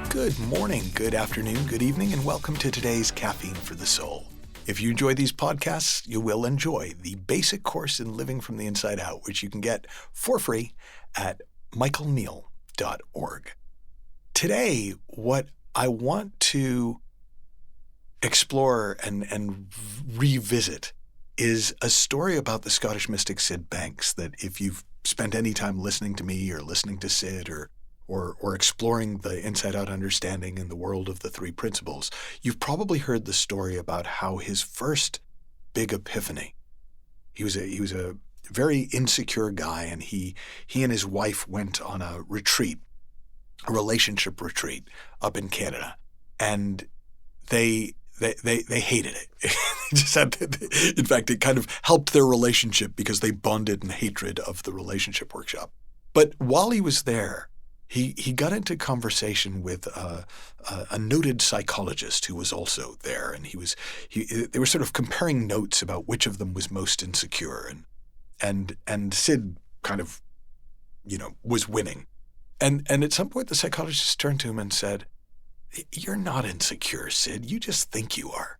Good morning, good afternoon, good evening, and welcome to today's Caffeine for the Soul. If you enjoy these podcasts, you will enjoy the basic course in living from the inside out, which you can get for free at michaelneill.org. Today, what I want to explore and revisit is a story about the Scottish mystic Sid Banks that if you've spent any time listening to me or listening to Sid or exploring the inside-out understanding in the world of the three principles, you've probably heard the story about how his first big epiphany, he was a very insecure guy, and he and his wife went on a retreat, a relationship retreat up in Canada, and they hated it. In fact, it kind of helped their relationship because they bonded in hatred of the relationship workshop. But while he was there, he got into conversation with a noted psychologist who was also there, and they were sort of comparing notes about which of them was most insecure, and Sid kind of, was winning, and at some point the psychologist turned to him and said, "You're not insecure, Sid. You just think you are."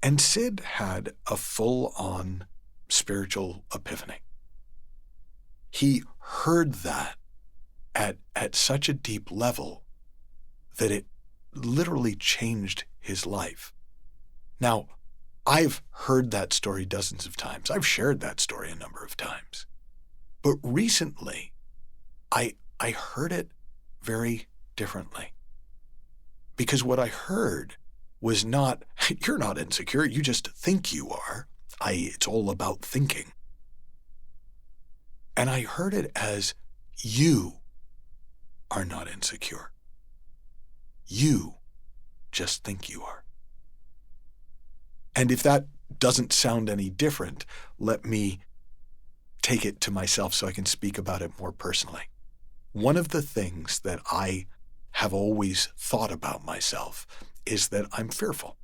And Sid had a full-on spiritual epiphany. He heard that at such a deep level that it literally changed his life. Now, I've heard that story dozens of times. I've shared that story a number of times. But recently, I heard it very differently. Because what I heard was not, "You're not insecure, you just think you are," i.e., it's all about thinking. And I heard it as, "You are not insecure. You just think you are." And if that doesn't sound any different, let me take it to myself so I can speak about it more personally. One of the things that I have always thought about myself is that I'm fearful.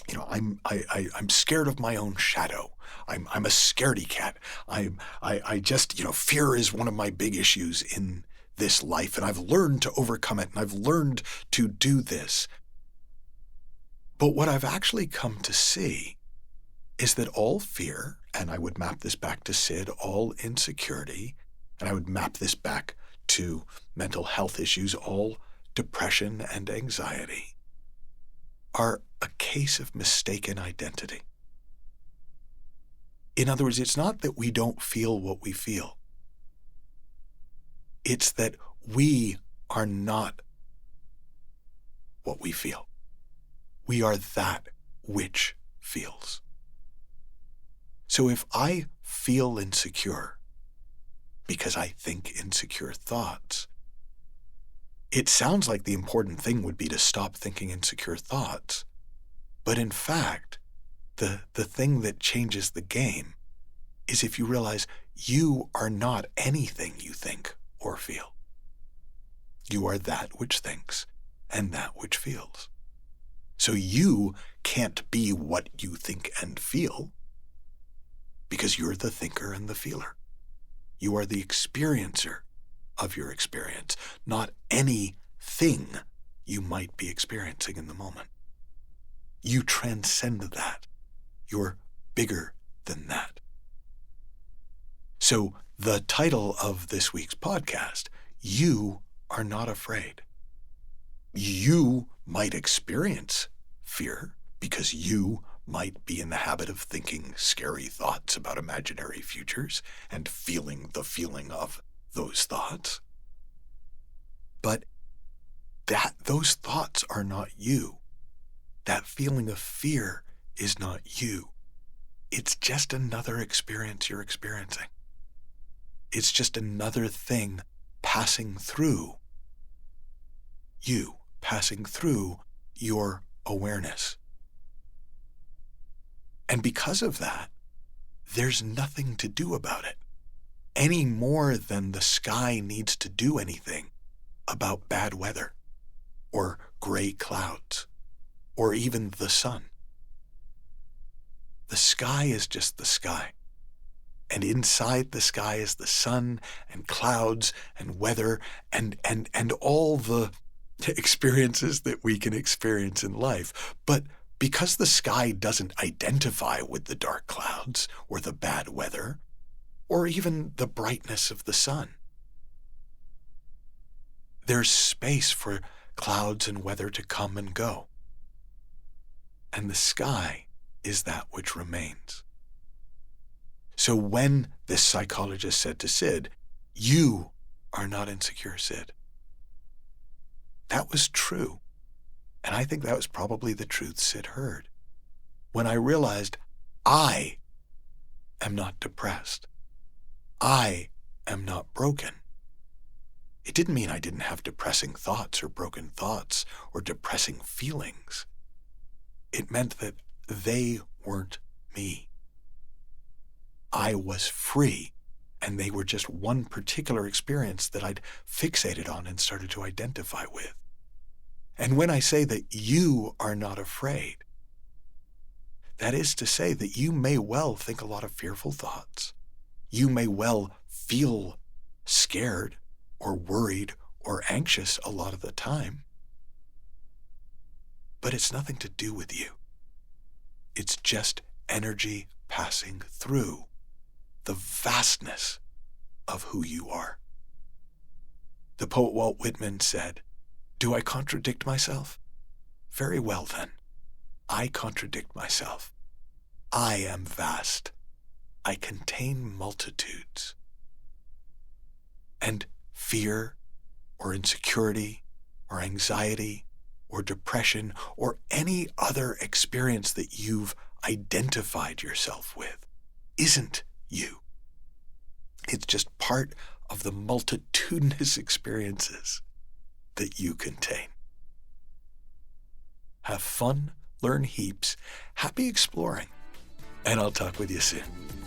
I'm scared of my own shadow. I'm a scaredy cat. I just, fear is one of my big issues in this life, and I've learned to overcome it, and I've learned to do this. But what I've actually come to see is that all fear, and I would map this back to Sid, all insecurity, and I would map this back to mental health issues, all depression and anxiety, are a case of mistaken identity. In other words, it's not that we don't feel what we feel. It's that we are not what we feel. We are that which feels. So if I feel insecure because I think insecure thoughts, it sounds like the important thing would be to stop thinking insecure thoughts. But in fact, the thing that changes the game is if you realize you are not anything you think or feel. You are that which thinks and that which feels. So you can't be what you think and feel because you're the thinker and the feeler. You are the experiencer of your experience, not anything you might be experiencing in the moment. You transcend that. You're bigger than that. So the title of this week's podcast, You Are Not Afraid. You might experience fear because you might be in the habit of thinking scary thoughts about imaginary futures and feeling the feeling of those thoughts. But those thoughts are not you. That feeling of fear is not you. It's just another experience you're experiencing. It's just another thing passing through you, passing through your awareness. And because of that, there's nothing to do about it, any more than the sky needs to do anything about bad weather or gray clouds or even the sun. The sky is just the sky. And inside the sky is the sun and clouds and weather and all the experiences that we can experience in life. But because the sky doesn't identify with the dark clouds or the bad weather or even the brightness of the sun, there's space for clouds and weather to come and go. And the sky is that which remains. So when this psychologist said to Sid, "You are not insecure, Sid," that was true. And I think that was probably the truth Sid heard. When I realized I am not depressed, I am not broken. It didn't mean I didn't have depressing thoughts or broken thoughts or depressing feelings. It meant that they weren't me. I was free, and they were just one particular experience that I'd fixated on and started to identify with. And when I say that you are not afraid, that is to say that you may well think a lot of fearful thoughts. You may well feel scared or worried or anxious a lot of the time. But it's nothing to do with you. It's just energy passing through the vastness of who you are. The poet Walt Whitman said, "Do I contradict myself? Very well then. I contradict myself. I am vast. I contain multitudes." And fear or insecurity or anxiety or depression or any other experience that you've identified yourself with isn't you. It's just part of the multitudinous experiences that you contain. Have fun, learn heaps, happy exploring, and I'll talk with you soon.